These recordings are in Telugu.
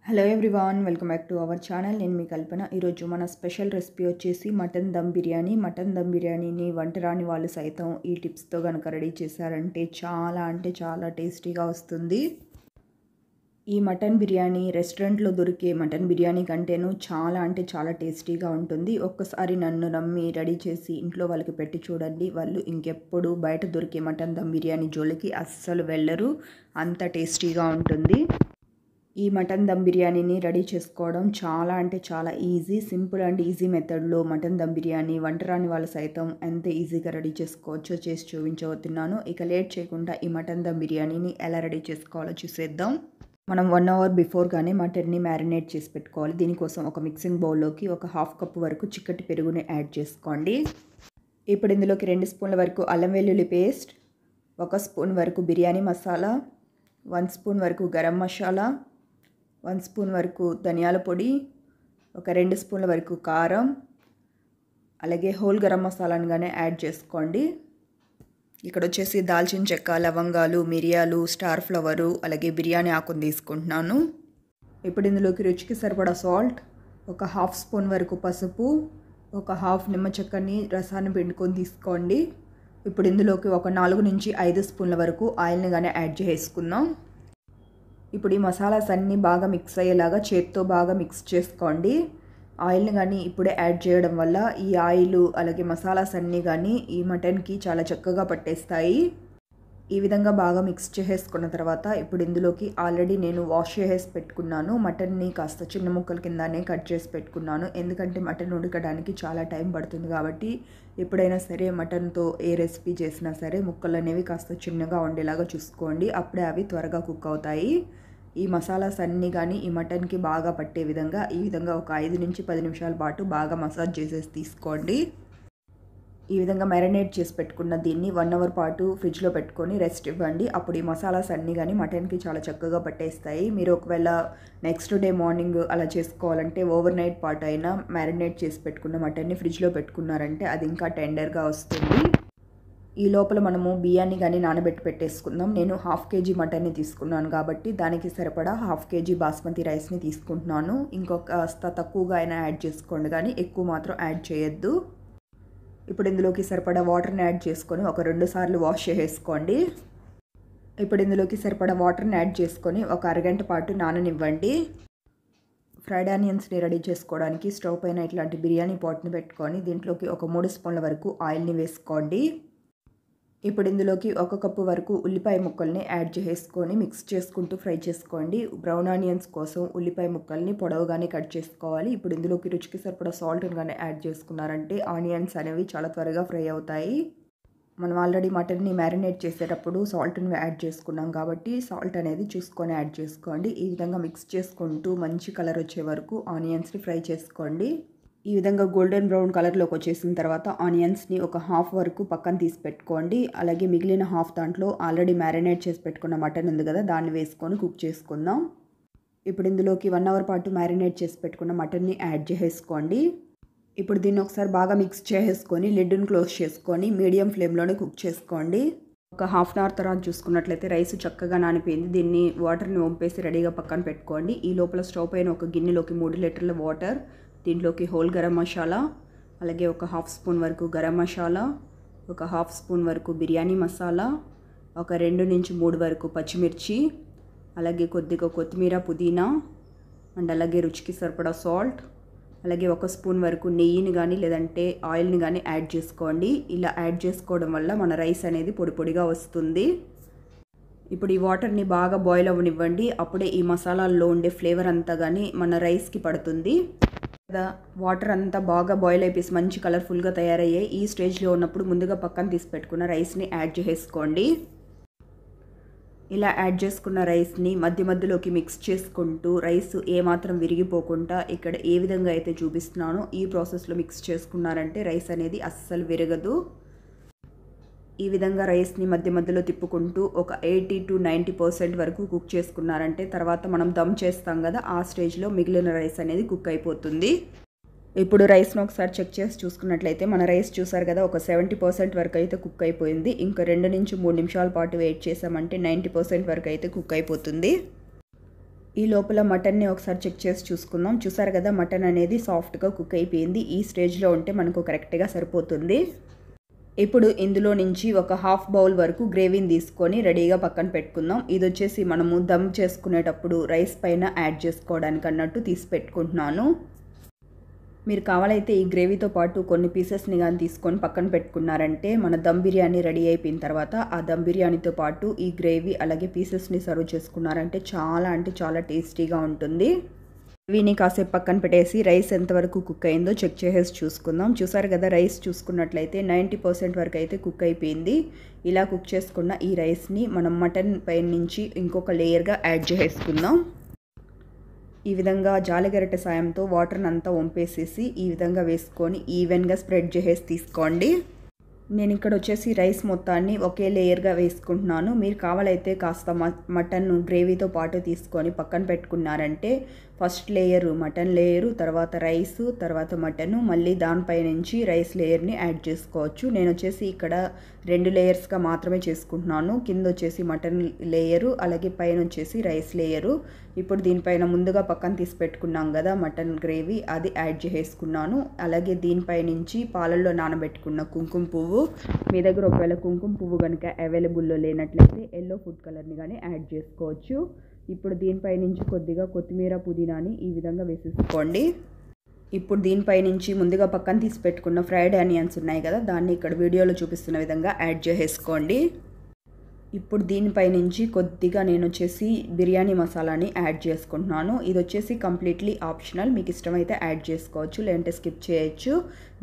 Hello everyone, welcome back to our channel. నేను మీ కల్పన. ఈరోజు మన స్పెషల్ రెసిపీ వచ్చేసి మటన్ దమ్ బిర్యానీ. మటన్ దమ్ బిర్యానీని వంట రాని వాళ్ళు సైతం ఈ టిప్స్తో కనుక రెడీ చేశారంటే చాలా టేస్టీగా వస్తుంది. ఈ మటన్ బిర్యానీ రెస్టారెంట్లో దొరికే మటన్ బిర్యానీ కంటేనూ చాలా టేస్టీగా ఉంటుంది. ఒక్కసారి నన్ను నమ్మి రెడీ చేసి ఇంట్లో వాళ్ళకి పెట్టి చూడండి. వాళ్ళు ఇంకెప్పుడు బయట దొరికే మటన్ దమ్ బిర్యానీ జోలికి అస్సలు వెళ్ళరు. అంత టేస్టీగా ఉంటుంది. ఈ మటన్ దమ్ బిర్యానీని రెడీ చేసుకోవడం చాలా ఈజీ. సింపుల్ అండ్ ఈజీ మెథడ్లో మటన్ దమ్ బిర్యానీ వంట రాని వాళ్ళు సైతం ఎంత ఈజీగా రెడీ చేసుకోవచ్చో చేసి చూపించబోతున్నాను. ఇక లేట్ చేయకుండా ఈ మటన్ దమ్ బిర్యానీని ఎలా రెడీ చేసుకోవాలో చూసేద్దాం. మనం 1 అవర్ బిఫోర్గానే మటన్ని మ్యారినేట్ చేసి పెట్టుకోవాలి. దీనికోసం ఒక మిక్సింగ్ బౌల్లోకి ఒక హాఫ్ కప్ వరకు చిక్కటి పెరుగుని యాడ్ చేసుకోండి. ఇప్పుడు ఇందులోకి 2 స్పూన్ల వరకు అల్లం వెల్లుల్లి పేస్ట్, 1 స్పూన్ వరకు బిర్యానీ మసాలా, 1 స్పూన్ వరకు గరం మసాలా, 1 స్పూన్ వరకు ధనియాల పొడి, ఒక 2 స్పూన్ల వరకు కారం, అలాగే హోల్ గరం మసాలాను కానీ యాడ్ చేసుకోండి. ఇక్కడ వచ్చేసి దాల్చిన చెక్క, లవంగాలు, మిరియాలు, స్టార్ ఫ్లవరు, అలాగే బిర్యానీ ఆకుని తీసుకుంటున్నాను. ఇప్పుడు ఇందులోకి రుచికి సరిపడా సాల్ట్, ఒక హాఫ్ స్పూన్ వరకు పసుపు, ఒక హాఫ్ నిమ్మ చెక్కని రసాన్ని పిండుకొని తీసుకోండి. ఇప్పుడు ఇందులోకి ఒక 4 నుంచి 5 స్పూన్ల వరకు ఆయిల్ని కానీ యాడ్ చేసుకుందాం. ఇప్పుడు ఈ మసాలాస్ అన్నీ బాగా మిక్స్ అయ్యేలాగా చేత్తో బాగా మిక్స్ చేసుకోండి. ఆయిల్ని కానీ ఇప్పుడే యాడ్ చేయడం వల్ల ఈ ఆయిల్ అలాగే మసాలాస్ అన్నీ కానీ ఈ మటన్కి చాలా చక్కగా పట్టేస్తాయి. ఈ విధంగా బాగా మిక్స్ చేసేసుకున్న తర్వాత ఇప్పుడు ఇందులోకి ఆల్రెడీ నేను వాష్ చేసేసి పెట్టుకున్నాను మటన్ని కాస్త చిన్న ముక్కల కిందనే కట్ చేసి పెట్టుకున్నాను. ఎందుకంటే మటన్ ఉడకడానికి చాలా టైం పడుతుంది కాబట్టి ఎప్పుడైనా సరే మటన్తో ఏ రెసిపీ చేసినా సరే ముక్కలు అనేవి కాస్త చిన్నగా ఉండేలాగా చూసుకోండి. అప్పుడే అవి త్వరగా కుక్ అవుతాయి. ఈ మసాలాస్ అన్నీ కానీ ఈ మటన్కి బాగా పట్టే విధంగా ఈ విధంగా ఒక 5 నుంచి 10 నిమిషాల పాటు బాగా మసాజ్ చేసేసి తీసుకోండి. ఈ విధంగా మ్యారినేట్ చేసి పెట్టుకున్న దీన్ని 1 అవర్ పాటు ఫ్రిడ్జ్లో పెట్టుకొని రెస్ట్ ఇవ్వండి. అప్పుడు ఈ మసాలాస్ అన్నీ కానీ మటన్కి చాలా చక్కగా పట్టేస్తాయి. మీరు ఒకవేళ నెక్స్ట్ డే మార్నింగ్ అలా చేసుకోవాలంటే ఓవర్ నైట్ పాటు అయినా మ్యారినేట్ చేసి పెట్టుకున్న మటన్ని ఫ్రిడ్జ్లో పెట్టుకున్నారంటే అది ఇంకా టెండర్గా వస్తుంది. ఈ లోపల మనము బియ్యాన్ని కానీ నానబెట్టి పెట్టేసుకుందాం. నేను 1/2 kg మటన్ని తీసుకున్నాను కాబట్టి దానికి సరిపడా 1/2 kg బాస్మతి రైస్ని తీసుకుంటున్నాను. ఇంకొక తక్కువగా అయినా యాడ్ చేసుకోండి కానీ ఎక్కువ మాత్రం యాడ్ చేయొద్దు. ఇప్పుడు ఇందులోకి సరిపడా వాటర్ని యాడ్ చేసుకొని ఒక 2 సార్లు వాష్ చేసేసుకోండి. ఇప్పుడు ఇందులోకి సరిపడా వాటర్ని యాడ్ చేసుకొని ఒక అరగంట పాటు నాననివ్వండి. ఫ్రైడ్ ఆనియన్స్ని రెడీ చేసుకోవడానికి స్టవ్ పైన ఇట్లాంటి బిర్యానీ పాట్ని పెట్టుకొని దీంట్లోకి ఒక 3 స్పూన్ల వరకు ఆయిల్ని వేసుకోండి. ఇప్పుడు ఇందులోకి 1 కప్పు వరకు ఉల్లిపాయ ముక్కల్ని యాడ్ చేసుకొని మిక్స్ చేసుకుంటూ ఫ్రై చేసుకోండి. బ్రౌన్ ఆనియన్స్ కోసం ఉల్లిపాయ ముక్కల్ని పొడవుగానే కట్ చేసుకోవాలి. ఇప్పుడు ఇందులోకి రుచికి సరిపడా సాల్ట్ని కానీ యాడ్ చేసుకున్నారంటే ఆనియన్స్ అనేవి చాలా త్వరగా ఫ్రై అవుతాయి. మనం ఆల్రెడీ మటన్ని మ్యారినేట్ చేసేటప్పుడు సాల్ట్ని యాడ్ చేసుకున్నాం కాబట్టి సాల్ట్ అనేది చూసుకొని యాడ్ చేసుకోండి. ఈ విధంగా మిక్స్ చేసుకుంటూ మంచి కలర్ వచ్చే వరకు ఆనియన్స్ని ఫ్రై చేసుకోండి. ఈ విధంగా గోల్డెన్ బ్రౌన్ కలర్లోకి వచ్చేసిన తర్వాత ఆనియన్స్ని ఒక హాఫ్ వరకు పక్కన తీసి పెట్టుకోండి. అలాగే మిగిలిన హాఫ్ దాంట్లో ఆల్రెడీ మ్యారినేట్ చేసి పెట్టుకున్న మటన్ ఉంది కదా, దాన్ని వేసుకొని కుక్ చేసుకుందాం. ఇప్పుడు ఇందులోకి 1 అవర్ పాటు మ్యారినేట్ చేసి పెట్టుకున్న మటన్ని యాడ్ చేసుకోండి. ఇప్పుడు దీన్ని ఒకసారి బాగా మిక్స్ చేసుకొని లిడ్ని క్లోజ్ చేసుకొని మీడియం ఫ్లేమ్లోనే కుక్ చేసుకోండి. ఒక 1/2 అవర్ తర్వాత చూసుకున్నట్లయితే రైస్ చక్కగా నానిపోయింది. దీన్ని వాటర్ని వంపేసి రెడీగా పక్కన పెట్టుకోండి. ఈ లోపల స్టవ్ పైన ఒక గిన్నెలోకి 3 లీటర్ల వాటర్, దీంట్లోకి హోల్ గరం మసాలా, అలాగే ఒక 1/2 స్పూన్ వరకు గరం మసాలా, ఒక 1/2 స్పూన్ వరకు బిర్యానీ మసాలా, ఒక 2 నుంచి 3 వరకు పచ్చిమిర్చి, అలాగే కొద్దిగా కొత్తిమీర, పుదీనా అండ్ అలాగే రుచికి సరిపడా సాల్ట్, అలాగే 1 స్పూన్ వరకు నెయ్యిని కానీ లేదంటే ఆయిల్ని కానీ యాడ్ చేసుకోండి. ఇలా యాడ్ చేసుకోవడం వల్ల మన రైస్ అనేది పొడిగా వస్తుంది. ఇప్పుడు ఈ వాటర్ని బాగా బాయిల్ అవ్వనివ్వండి. అప్పుడే ఈ మసాలాల్లో ఉండే ఫ్లేవర్ అంతా కానీ మన రైస్కి పడుతుంది. వాటర్ అంతా బాగా బాయిల్ అయిపోయి మంచి కలర్ఫుల్గా తయారయ్యాయి. ఈ స్టేజ్లో ఉన్నప్పుడు ముందుగా పక్కన తీసి పెట్టుకున్న రైస్ని యాడ్ చేసుకోండి. ఇలా యాడ్ చేసుకున్న రైస్ని మధ్యలోకి మిక్స్ చేసుకుంటూ రైస్ ఏమాత్రం విరిగిపోకుండా ఇక్కడ ఏ విధంగా అయితే చూపిస్తున్నానో ఈ ప్రాసెస్లో మిక్స్ చేసుకున్నారంటే రైస్ అనేది అస్సలు విరగదు. ఈ విధంగా రైస్ని మధ్యలో తిప్పుకుంటూ ఒక 80 to 90% వరకు కుక్ చేసుకున్నారంటే తర్వాత మనం దమ్ చేస్తాం కదా, ఆ స్టేజ్లో మిగిలిన రైస్ అనేది కుక్ అయిపోతుంది. ఇప్పుడు రైస్ను ఒకసారి చెక్ చేసి చూసుకున్నట్లయితే మన రైస్ చూసారు కదా, ఒక 70% వరకు అయితే కుక్ అయిపోయింది. ఇంకా 2 నుంచి 3 నిమిషాల పాటు వెయిట్ చేసామంటే 90% వరకు అయితే కుక్ అయిపోతుంది. ఈ లోపల మటన్ని ఒకసారి చెక్ చేసి చూసుకుందాం. చూసారు కదా మటన్ అనేది సాఫ్ట్గా కుక్ అయిపోయింది. ఈ స్టేజ్లో ఉంటే మనకు కరెక్ట్గా సరిపోతుంది. ఇప్పుడు ఇందులో నుంచి ఒక హాఫ్ బౌల్ వరకు గ్రేవీని తీసుకొని రెడీగా పక్కన పెట్టుకుందాం. ఇది వచ్చేసి మనము దమ్ చేసుకునేటప్పుడు రైస్ పైన యాడ్ చేసుకోవడానికి అన్నట్టు తీసి పెట్టుకుంటున్నాను. మీరు కావాలైతే ఈ గ్రేవీతో పాటు కొన్ని పీసెస్ని కానీ తీసుకొని పక్కన పెట్టుకున్నారంటే మన దమ్ బిర్యానీ రెడీ అయిపోయిన తర్వాత ఆ దమ్ బిర్యానీతో పాటు ఈ గ్రేవీ అలాగే పీసెస్ని సర్వ్ చేసుకున్నారంటే చాలా అంటే చాలా టేస్టీగా ఉంటుంది. గ్రేవీని కాసేపు పక్కన పెట్టేసి రైస్ ఎంతవరకు కుక్ అయిందో చెక్ చేసేసి చూసుకుందాం. చూసారు కదా రైస్ చూసుకున్నట్లయితే 90% వరకు అయితే కుక్ అయిపోయింది. ఇలా కుక్ చేసుకున్న ఈ రైస్ని మనం మటన్ పైన నుంచి ఇంకొక లేయర్గా యాడ్ చేసుకుందాం. ఈ విధంగా జాలిగరిటె సాయంతో వాటర్ని అంతా వంపేసేసి ఈ విధంగా వేసుకొని ఈవెన్గా స్ప్రెడ్ చేసేసి తీసుకోండి. నేను ఇక్కడ వచ్చేసి రైస్ మొత్తాన్ని ఒకే లేయర్గా వేసుకుంటున్నాను. మీరు కావాలైతే కాస్త మటన్ గ్రేవీతో పాటు తీసుకొని పక్కన పెట్టుకున్నారంటే ఫస్ట్ లేయరు మటన్ లేయరు, తర్వాత రైసు, తర్వాత మటను, మళ్ళీ దానిపై నుంచి రైస్ లేయర్ని యాడ్ చేసుకోవచ్చు. నేను వచ్చేసి ఇక్కడ 2 లేయర్స్గా మాత్రమే చేసుకుంటున్నాను. కింద వచ్చేసి మటన్ లేయరు అలాగే పైన వచ్చేసి రైస్ లేయరు. ఇప్పుడు దీనిపైన ముందుగా పక్కన తీసి పెట్టుకున్నాం కదా మటన్ గ్రేవీ, అది యాడ్ చేసుకున్నాను. అలాగే దీనిపై నుంచి పాలల్లో నానబెట్టుకున్న కుంకుమ పువ్వు, మీ దగ్గర ఒకవేళ కుంకుమ పువ్వు కనుక అవైలబుల్లో లేనట్లయితే ఎల్లో ఫుడ్ కలర్ని కానీ యాడ్ చేసుకోవచ్చు. ఇప్పుడు దీనిపై నుంచి కొద్దిగా కొత్తిమీర పుదీనాని ఈ విధంగా వేసేసుకోండి. ఇప్పుడు దీనిపై నుంచి ముందుగా పక్కన తీసి పెట్టుకున్న ఫ్రైడ్ ఆనియన్స్ ఉన్నాయి కదా, దాన్ని ఇక్కడ వీడియోలో చూపిస్తున్న విధంగా యాడ్ చేసేసుకోండి. ఇప్పుడు దీనిపై నుంచి కొద్దిగా నేను వచ్చేసి బిర్యానీ మసాలాని యాడ్ చేసుకుంటున్నాను. ఇది వచ్చేసి కంప్లీట్లీ ఆప్షనల్, మీకు ఇష్టమైతే యాడ్ చేసుకోవచ్చు లేదంటే స్కిప్ చేయొచ్చు.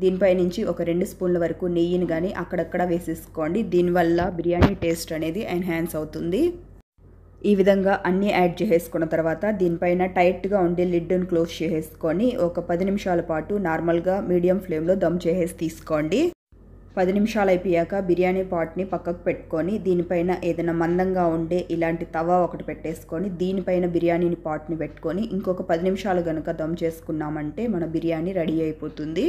దీనిపై నుంచి ఒక 2 స్పూన్ల వరకు నెయ్యిని కానీ అక్కడక్కడ వేసేసుకోండి. దీనివల్ల బిర్యానీ టేస్ట్ అనేది ఎన్హాన్స్ అవుతుంది. ఈ విధంగా అన్నీ యాడ్ చేసుకున్న తర్వాత దీనిపైన టైట్గా ఉండే లిడ్ని క్లోజ్ చేసేసుకొని ఒక 10 నిమిషాల పాటు నార్మల్గా మీడియం ఫ్లేమ్లో దమ్ చేసేసి తీసుకోండి. 10 నిమిషాలు అయిపోయాక బిర్యానీ పాట్ని పక్కకు పెట్టుకొని దీనిపైన ఏదైనా మందంగా ఉండే ఇలాంటి తవా ఒకటి పెట్టేసుకొని దీనిపైన బిర్యానీని పాట్ని పెట్టుకొని ఇంకొక 10 నిమిషాలు కనుక దమ్ చేసుకున్నామంటే మన బిర్యానీ రెడీ అయిపోతుంది.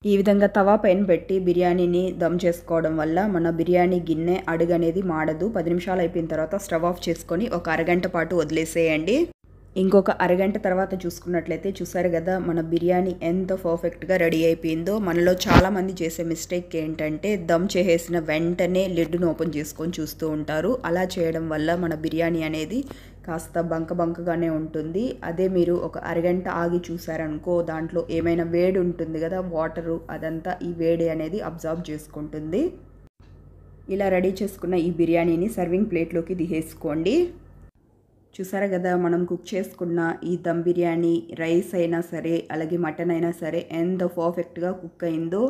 ఈ విధంగా తవా పైన పెట్టి బిర్యానీని దమ్ చేసుకోవడం వల్ల మన బిర్యానీ గిన్నె అడుగు అనేది మాడదు. 10 నిమిషాలు అయిపోయిన తర్వాత స్టవ్ ఆఫ్ చేసుకొని ఒక అరగంట పాటు వదిలేసేయండి. ఇంకొక అరగంట తర్వాత చూసుకున్నట్లయితే చూసారు కదా మన బిర్యానీ ఎంత పర్ఫెక్ట్గా రెడీ అయిపోయిందో. మనలో చాలామంది చేసే మిస్టేక్ ఏంటంటే దమ్ చేసేసిన వెంటనే లిడ్ను ఓపెన్ చేసుకొని చూస్తూ ఉంటారు. అలా చేయడం వల్ల మన బిర్యానీ అనేది కాస్త బంకగానే ఉంటుంది. అదే మీరు ఒక అరగంట ఆగి చూసారనుకో దాంట్లో ఏమైనా వేడి ఉంటుంది కదా వాటరు, అదంతా ఈ వేడి అనేది అబ్జర్వ్ చేసుకుంటుంది. ఇలా రెడీ చేసుకున్న ఈ బిర్యానీని సర్వింగ్ ప్లేట్లోకి తీసేసుకోండి. చూసారా కదా మనం కుక్ చేసుకున్న ఈ దమ్ బిర్యానీ రైస్ అయినా సరే అలాగే మటన్ అయినా సరే ఎంత పర్ఫెక్ట్గా కుక్ అయిందో.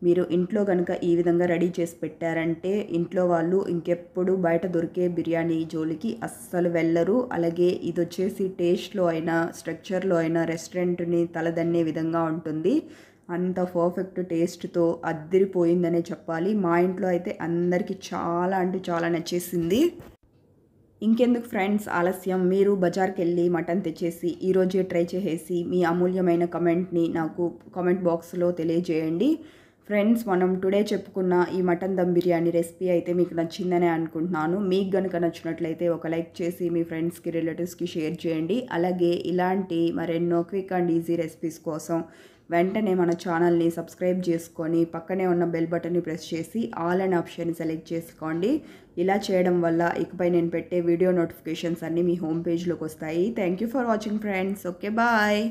మీరు ఇంట్లో కనుక ఈ విధంగా రెడీ చేసి పెట్టారంటే ఇంట్లో వాళ్ళు ఇంకెప్పుడు బయట దొరికే బిర్యానీ జోలికి అస్సలు వెళ్ళరు. అలాగే ఇది వచ్చేసి టేస్ట్లో అయినా స్ట్రక్చర్లో అయినా రెస్టారెంట్ని తలదన్నే విధంగా ఉంటుంది. అంత పర్ఫెక్ట్ టేస్ట్తో అద్దిరిపోయిందనే చెప్పాలి. మా ఇంట్లో అయితే అందరికీ చాలా అంటే చాలా నచ్చేసింది. ఇంకెందుకు ఫ్రెండ్స్ ఆలస్యం, మీరు బజార్కి వెళ్ళి మటన్ తెచ్చేసి ఈరోజే ట్రై చేసేసి మీ అమూల్యమైన కమెంట్ని నాకు కామెంట్ బాక్స్లో తెలియజేయండి. ఫ్రెండ్స్ మనం టుడే చెప్పుకున్న ఈ మటన్ దమ్ బిర్యానీ రెసిపీ అయితే మీకు నచ్చిందనే అనుకుంటున్నాను. మీకు కనుక నచ్చినట్లయితే ఒక లైక్ చేసి మీ ఫ్రెండ్స్కి రిలేటివ్స్కి షేర్ చేయండి. అలాగే ఇలాంటి మరెన్నో క్విక్ అండ్ ఈజీ రెసిపీస్ కోసం వెంటనే మన ఛానల్ని సబ్స్క్రైబ్ చేసుకొని పక్కనే ఉన్న బెల్ బటన్ని ప్రెస్ చేసి ఆల్ అనే ఆప్షన్ని సెలెక్ట్ చేసుకోండి. ఇలా చేయడం వల్ల ఇకపై నేను పెట్టే వీడియో నోటిఫికేషన్స్ అన్నీ మీ హోమ్ పేజ్లోకి వస్తాయి. Thank you for watching friends. Okay bye.